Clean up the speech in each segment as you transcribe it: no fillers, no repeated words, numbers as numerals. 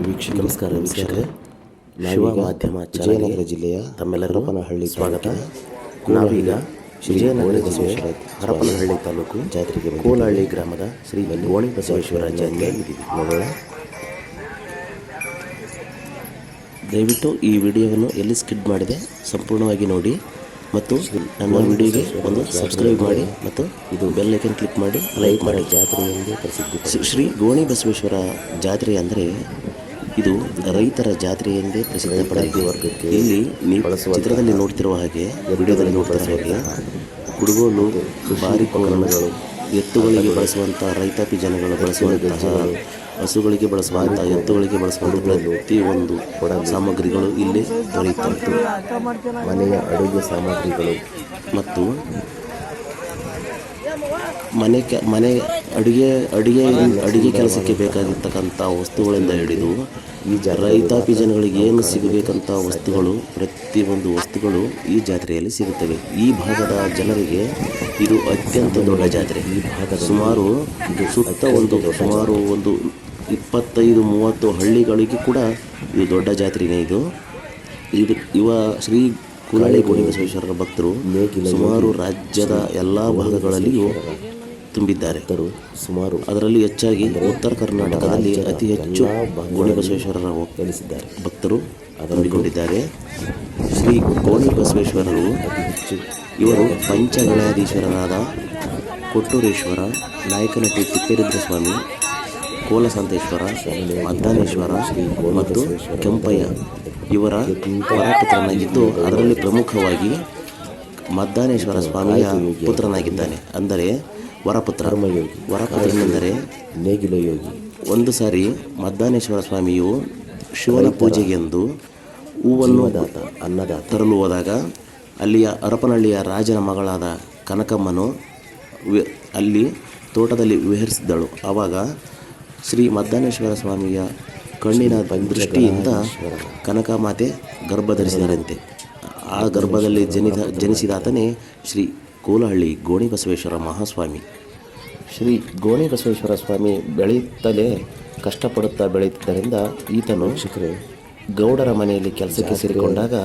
ನಮಸ್ಕಾರ ವೀಕ್ಷಕರೇ, ಶಿವ ಮಾಧ್ಯಮ ವಿಜಯನಗರ ಜಿಲ್ಲೆಯ ತಮ್ಮೆಲ್ಲರೂ ಹರಪನಹಳ್ಳಿ ಸ್ವಾಗತ. ನಾವೀಗ ವಿಜಯನಗರ ಜಿಲ್ಲೆ ಹರಪನಹಳ್ಳಿ ತಾಲೂಕು ಜಾತ್ರೆಗೆ ಕೋಲಹಳ್ಳಿ ಗ್ರಾಮದ ಶ್ರೀ ಗೋಣಿ ಬಸವೇಶ್ವರ ಜಾತ್ರೆಗೆ ನೋಡೋಣ. ದಯವಿಟ್ಟು ಈ ವಿಡಿಯೋವನ್ನು ಎಲ್ಲಿ ಸ್ಕಿಪ್ ಮಾಡಿದೆ ಸಂಪೂರ್ಣವಾಗಿ ನೋಡಿ ಮತ್ತು ನನ್ನ ವಿಡಿಯೋಗೆ ಒಂದು ಸಬ್ಸ್ಕ್ರೈಬ್ ಮಾಡಿ ಮತ್ತು ಇದು ಬೆಲ್ ಐಕನ್ ಕ್ಲಿಕ್ ಮಾಡಿ ಲೈಕ್ ಮಾಡಿ. ಜಾತ್ರೆ ಎಂದೇ ಪ್ರಸಿದ್ಧಿ. ಶ್ರೀ ಗೋಣಿ ಬಸವೇಶ್ವರ ಜಾತ್ರೆ ಅಂದರೆ ಇದು ರೈತರ ಜಾತ್ರೆ ಎಂದೇ ಪ್ರಸಿದ್ಧ ಪಡೆದಿದೆ. ವರ್ಗಕ್ಕೆ ಇಲ್ಲಿ ನೀವು ಚಿತ್ರದಲ್ಲಿ ನೋಡ್ತಿರುವ ಹಾಗೆ, ವಿಡಿಯೋದಲ್ಲಿ ನೋಡ್ತಿರುವ ಹಾಗೆ ಕುಡುಗೋಲು, ಬಾರಿಕೋಲಗಳು, ಎತ್ತುಗಳಿಗೆ ಬಳಸುವಂಥ ರೈತಾಪಿ ಜನಗಳು ಬಳಸುವಂತಹ, ಹಸುಗಳಿಗೆ ಬಳಸುವಂಥ, ಎತ್ತುಗಳಿಗೆ ಬಳಸುವಂಥ ಪ್ರತಿಯೊಂದು ಸಾಮಗ್ರಿಗಳು ಇಲ್ಲಿ ದೊರೆಯುತ್ತವೆ. ಮನೆಯ ಅಡುಗೆ ಸಾಮಗ್ರಿಗಳು ಮತ್ತು ಮನೆ ಅಡುಗೆ ಕೆಲಸಕ್ಕೆ ಬೇಕಾಗಿರ್ತಕ್ಕಂಥ ವಸ್ತುಗಳಿಂದ ಹಿಡಿದು ಈ ರೈತಾಪಿ ಜನಗಳಿಗೆ ಏನು ಸಿಗಬೇಕಂತ ವಸ್ತುಗಳು, ಪ್ರತಿಯೊಂದು ವಸ್ತುಗಳು ಈ ಜಾತ್ರೆಯಲ್ಲಿ ಸಿಗುತ್ತವೆ. ಈ ಭಾಗದ ಜನರಿಗೆ ಇದು ಅತ್ಯಂತ ದೊಡ್ಡ ಜಾತ್ರೆ. ಈ ಭಾಗದ ಸುಮಾರು ಸುಮಾರು 25-30 ಹಳ್ಳಿಗಳಿಗೆ ಕೂಡ ಇದು ದೊಡ್ಡ ಜಾತ್ರೆನೇ. ಇವ ಶ್ರೀ ಕೋಲಹಳ್ಳಿ ಗೋಣಿ ಬಸವೇಶ್ವರರ ಭಕ್ತರು ಸುಮಾರು ರಾಜ್ಯದ ಎಲ್ಲ ಭಾಗಗಳಲ್ಲಿಯೂ ತುಂಬಿದ್ದಾರೆ. ಸುಮಾರು ಅದರಲ್ಲಿ ಹೆಚ್ಚಾಗಿ ಉತ್ತರ ಕರ್ನಾಟಕದಲ್ಲಿ ಅತಿ ಹೆಚ್ಚು ಗೋಣಿ ಬಸವೇಶ್ವರರ ಭಕ್ತರು ತುಂಬಿಕೊಂಡಿದ್ದಾರೆ. ಶ್ರೀ ಗೋಣಿ ಬಸವೇಶ್ವರರು ಇವರು ಪಂಚಗಣಾಧೀಶ್ವರರಾದ ಕೊಟ್ಟೂರೇಶ್ವರ, ನಾಯಕನಹಟ್ಟಿ ತಿಪ್ಪೇರುದ್ರ ಸ್ವಾಮಿ, ಕೋಲಸಂತೇಶ್ವರ, ಮದ್ದಾನೇಶ್ವರ ಮತ್ತು ಕೆಂಪಯ್ಯ ಇವರ ವರಪುತ್ರನಾಗಿದ್ದು, ಅದರಲ್ಲಿ ಪ್ರಮುಖವಾಗಿ ಮದ್ದಾನೇಶ್ವರ ಸ್ವಾಮಿಯ ಪುತ್ರನಾಗಿದ್ದಾನೆ. ಅಂದರೆ ವರಪುತ್ರನೆಂದರೆ ನೇಗಿಲ ಯೋಗಿ. ಒಂದು ಸಾರಿ ಮದ್ದಾನೇಶ್ವರ ಸ್ವಾಮಿಯು ಶಿವನ ಪೂಜೆಗೆಂದು ಹೂವನ್ನು ತರಲು ಹೋದಾಗ ಅಲ್ಲಿಯ ಹರಪನಹಳ್ಳಿಯ ರಾಜನ ಮಗಳಾದ ಕನಕಮ್ಮನು ಅಲ್ಲಿ ತೋಟದಲ್ಲಿ ವಿಹರಿಸಿದ್ದಳು. ಆವಾಗ ಶ್ರೀ ಮದ್ದಾನೇಶ್ವರ ಸ್ವಾಮಿಯ ಕಣ್ಣಿನ ದೃಷ್ಟಿಯಿಂದ ಕನಕಮಾತೆ ಗರ್ಭಧರಿಸಿದರಂತೆ. ಆ ಗರ್ಭದಲ್ಲಿ ಜನಿಸಿದಾತನೇ ಶ್ರೀ ಕೋಲಹಳ್ಳಿ ಗೋಣಿ ಬಸವೇಶ್ವರ ಮಹಾಸ್ವಾಮಿ. ಶ್ರೀ ಗೋಣಿ ಬಸವೇಶ್ವರ ಸ್ವಾಮಿ ಕಷ್ಟಪಡುತ್ತಾ ಬೆಳೆಯುತ್ತಿದ್ದರಿಂದ ಈತನು ಗೌಡರ ಮನೆಯಲ್ಲಿ ಕೆಲಸಕ್ಕೆ ಸೇರಿಕೊಂಡಾಗ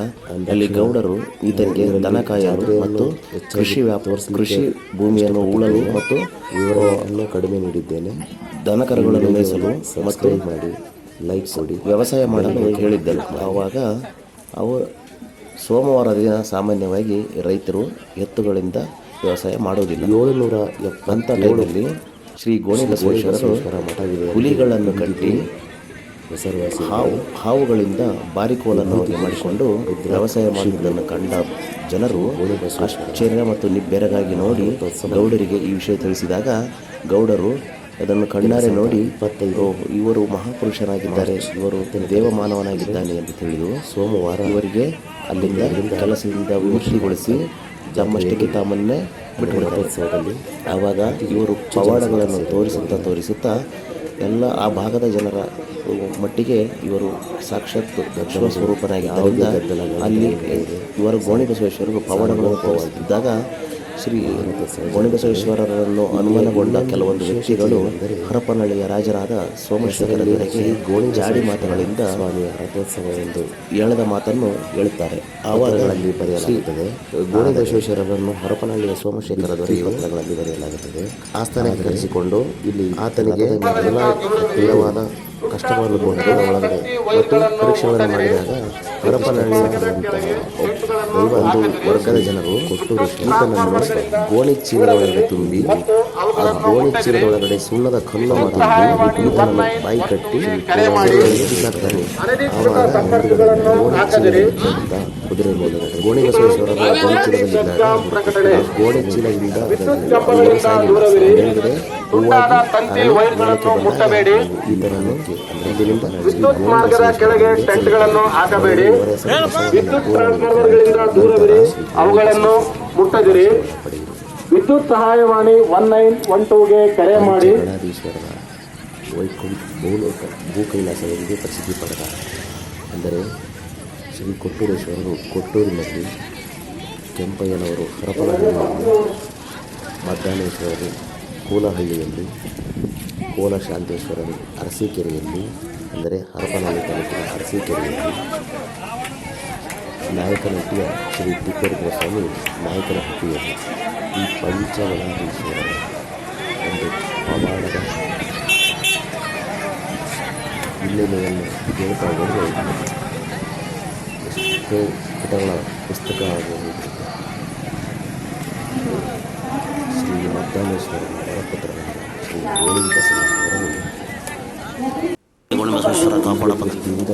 ಅಲ್ಲಿ ಗೌಡರು ಈತನಿಗೆ ದನ ಕಾಯಲು ಮತ್ತು ಕೃಷಿ ಭೂಮಿಯನ್ನು ಉಳಲು ಮತ್ತು ಕಡಿಮೆ ನೀಡಿದ್ದೇನೆ, ದನಕರುಗಳನ್ನು ಮೇಯಿಸಲು ಮತ್ತು ಲೈಕ್ ಕೊಡಿ, ವ್ಯವಸಾಯ ಮಾಡಲು ಹೇಳಿದ್ದರು. ಆವಾಗ ಸೋಮವಾರ ದಿನ ಸಾಮಾನ್ಯವಾಗಿ ರೈತರು ಎತ್ತುಗಳಿಂದ ವ್ಯವಸಾಯ ಮಾಡೋದಿಲ್ಲ. 770 ಟೈಮಲ್ಲಿ ಶ್ರೀ ಗೋಣಿ ಬಸವೇಶ್ವರರು ಹುಲಿಗಳನ್ನು ಕಟ್ಟಿ ಹಾವುಗಳಿಂದ ಬಾರಿಕೋಲನ್ನು ಮಾಡಿಕೊಂಡು ವ್ಯವಸಾಯ ಮಾಡುವುದನ್ನು ಕಂಡ ಜನರು ಆಶ್ಚರ್ಯ ಮತ್ತು ನಿಬ್ಬೆರಗಾಗಿ ನೋಡಿ ಗೌಡರಿಗೆ ಈ ವಿಷಯ ತಿಳಿಸಿದಾಗ ಗೌಡರು ಅದನ್ನು ಕಣ್ಣಾರೆ ನೋಡಿ ಇವರು ಮಹಾಪುರುಷನಾಗಿದ್ದಾರೆ, ಇವರು ದೇವಮಾನವನಾಗಿದ್ದಾನೆ ಎಂದು ತಿಳಿದು ಸೋಮವಾರ ಇವರಿಗೆ ಅಲ್ಲಿಂದ ಕೆಲಸದಿಂದ ವಿಮುಕ್ತಿಗೊಳಿಸಿ ತಮ್ಮಷ್ಟಕ್ಕೆ ತಾಮನ್ನೇ ಬಿಟ್ಟುಬಿಡುತ್ತಾರೆ. ಆವಾಗ ಇವರು ಪವಾಡಗಳನ್ನು ತೋರಿಸುತ್ತಾ ಎಲ್ಲ ಆ ಭಾಗದ ಜನರ ಮಟ್ಟಿಗೆ ಇವರು ಸಾಕ್ಷಾತ್ ದಕ್ಷಿಣ ಸ್ವರೂಪನಾಗಿದ್ದರಿಂದ ಅಲ್ಲಿ ಇವರು ಗೋಣಿ ಬಸವೇಶ್ವರರು ಪವಾಡಗಳನ್ನು ತೋರಿಸುತ್ತಿದ್ದಾಗ ಶ್ರೀ ಗೋಣಿ ಬಸವೇಶ್ವರರನ್ನು ಅನುಮಾನಗೊಂಡ ಕೆಲವೊಂದು ವ್ಯಕ್ತಿಗಳು ಹರಪನಹಳ್ಳಿಯ ರಾಜರಾದ ಸೋಮಶೇಖರರಿಗೆ ಜಾಡಿ ಮಾತುಗಳಿಂದ ಸ್ವಾಮಿಯ ರಥೋತ್ಸವ ಎಂದು ಹೇಳದ ಮಾತನ್ನು ಹೇಳುತ್ತಾರೆ. ಆವಾರಗಳಲ್ಲಿ ಬರೆಯಲಾಗುತ್ತದೆ. ಗೋಣಿ ಬಸವೇಶ್ವರರನ್ನು ಹರಪನಹಳ್ಳಿಯ ಸೋಮಶೇಖರ ಪತ್ರಗಳಲ್ಲಿ ಬರೆಯಲಾಗುತ್ತದೆ. ಆಸ್ಥಾನಕ್ಕೆ ಕರೆಸಿಕೊಂಡು ಇಲ್ಲಿ ಆತನಿಗೆ ಎಲ್ಲ ತೀವ್ರವಾದ ಕಷ್ಟವನ್ನು ಒಳಗಡೆ ಮತ್ತು ಪರೀಕ್ಷೆಗಳನ್ನು ಮಾಡಿದಾಗ ಹರಪನಹಳ್ಳಿಯ ಒಂದು ವರ್ಗದ ಜನರು ಈತನನ್ನು ಗೋಣಿ ಚೀಲದೊಳಗಡೆ ತುಂಬಿ ಆ ಗೋಣಿ ಚೀಲದೊಳಗಡೆ ಸುಣ್ಣದ ಕಲ್ಲನ್ನು ತುಂಬಿ ಈತನನ್ನು ಬಾಯಿ ಕಟ್ಟಿ ಬಿಸಾಕ್ತಾರೆ. ಆವಾಗ ಕುದುರೆ ಮೇಲೆ ಗೋಣಿ ಬಸವೇಶ್ವರರ ಗೋಣಿ ಚೀಲದಲ್ಲಿದ್ದಾಗ ಗೋಣಿ ಚೀಲದಿಂದ ಮೇಲ್ಗಡೆ ಈತನನ್ನು ವಿದ್ಯುತ್ ಮಾರ್ಗದ ಕೆಳಗೆ ಟೆಂಟ್ಗಳನ್ನು ಹಾಕಬೇಡಿ, ವಿದ್ಯುತ್ ಟ್ರಾನ್ಸ್ಫಾರ್ಮರ್ಗಳಿಂದ ದೂರವಿರಿ, ಅವುಗಳನ್ನು ಮುಟ್ಟದಿರಿ. ವಿದ್ಯುತ್ ಸಹಾಯವಾಣಿ 1912ಗೆ ಕರೆ ಮಾಡಿ. ಭೂ ಕೈಲಾಸವರಿಗೆ ಪ್ರಸಿದ್ಧಿ ಪಡೆದ ಅಂದರೆ ಶ್ರೀ ಕೊಟ್ಟೂರೇಶ್ವರರು ಕೊಟ್ಟೂರಿನಲ್ಲಿ, ಕೆಂಪಯ್ಯನವರು ಹರಪನಹಳ್ಳಿಯಲ್ಲಿ, ಮದ್ದಾನೇಶ್ವರರು ಕೋಲಹಳ್ಳಿಯಲ್ಲಿ, ಕೋಲ ಶಾಂತೇಶ್ವರರು ಅರಸೀಕೆರೆಯಲ್ಲಿ, ಅಂದರೆ ಹರಪನಹಳ್ಳಿ ತಾಲೂಕಿನ ಅರಸೀಕೆರೆಯಲ್ಲಿ, ನಾಯಕನಹಟ್ಟಿಯ ಶ್ರೀ ತಿಪ್ಪೇರುದ್ರ ಸ್ವಾಮಿ ನಾಯಕನಹಟ್ಟಿಯಲ್ಲಿ ಈ ಪಂಚಮನಂದೀಶ್ವರರ ಒಂದು ಪವಾಡದ ಹಿನ್ನೆಲೆಯನ್ನು ಹೇಳ್ತಾ ಹೋದರೆ ಎಷ್ಟೋ ಪುಟಗಳ ಪುಸ್ತಕ ಆಗುವುದು. ಶ್ರೀ ಮದ್ದಾನೇಶ್ವರರು ವರಪುತ್ರರಾದ ಶ್ರೀ ಗೋಳಿ ಬಸವೇಶ್ವರರು ಬಸವೇಶ್ವರ ಕಾಪಾಡ ದೃಷ್ಟಿಯಿಂದ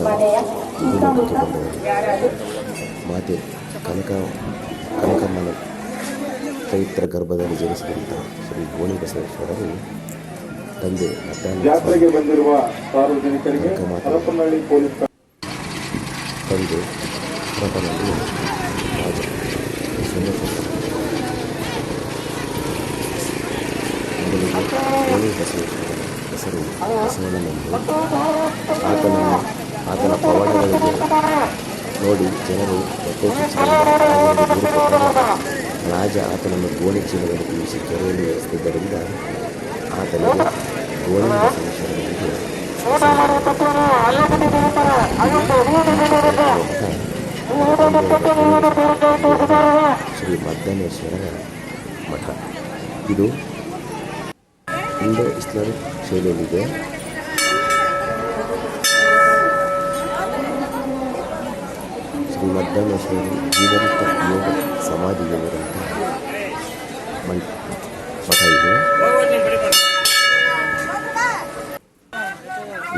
ಭೂಲೋಕಕ್ಕೆ ಬಂದವರು. ಮಾತೆ ಕನಕಮ್ಮನ ಪವಿತ್ರ ಗರ್ಭದಲ್ಲಿ ಜನಿಸಿದಂಥ ಶ್ರೀ ಗೋಳಿ ಬಸವೇಶ್ವರರು ತಂದೆ ಯಾತ್ರೆಗೆ ಬಂದಿರುವ ಸಾರ್ವಜನಿಕರಿಗೆ ಹರಪನಹಳ್ಳಿ ಪೊಲೀಸ್ ತಂದೆ ಹರಪನಹಳ್ಳಿ ರಾಜ ಸೋಮೇಶ್ವರ ಮೊದಲಿಗೆ ಗೋಳಿ ಬಸವೇಶ್ವರರ ಹೆಸರು ಬಸವಣ್ಣನೆಂದು ಆತನ ಪವಾಡಗಳಿಗೆ ನೋಡಿ ಜನರು ರಾಜ ಆತನನ್ನು ಗೋಣಿ ಚೀಲದಲ್ಲಿ ತಿಳಿಸಿ ಕೆರೆಯಲ್ಲಿ ಇರಿಸಿದ್ದರಿಂದ ಆತನಿಗೆ ಗೋಣಿ ಬಸವೇಶ್ವರನಿಗೆ ಶ್ರೀ ಮದ್ದಾನೇಶ್ವರರ ಮಠ. ಇದು ಇಂಡೋ ಇಸ್ಲಾಮಿಕ್ ಶೈಲಿಯಲ್ಲಿದೆ. ಶ್ರೀ ಮದ್ದಾನೇಶ್ವರರು ಜೀವಂತ ಯೋಗ ಸಮಾಧಿಯಲ್ಲಿರುವಂಥ ಮಠ ಇದು.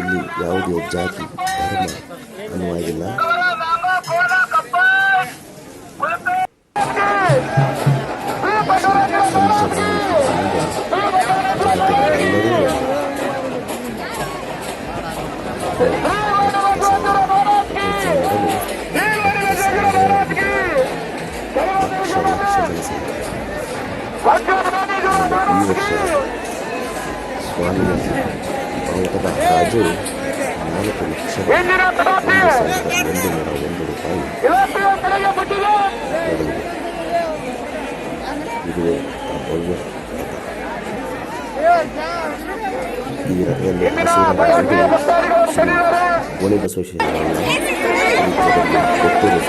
ಇಲ್ಲಿ ಯಾವುದೇ ಜಾತಿ ಧರ್ಮ ಅನ್ನುವಾಗಿಲ್ಲ. ಈ ವರ್ಷ ಸ್ವಾಮಿಯ ಬಾವುಟದ ಅಂದಾಜು 4,01,101 ರೂಪಾಯಿ ನಡೆದಿದೆ. ಇದುವೇ ಆ ಭವ್ಯ ರಥ. ಈ ರಥದಲ್ಲಿ ಗೋಣಿ ಬಸವೇಶ್ವರರನ್ನು ಗೊತ್ತಿದೆ.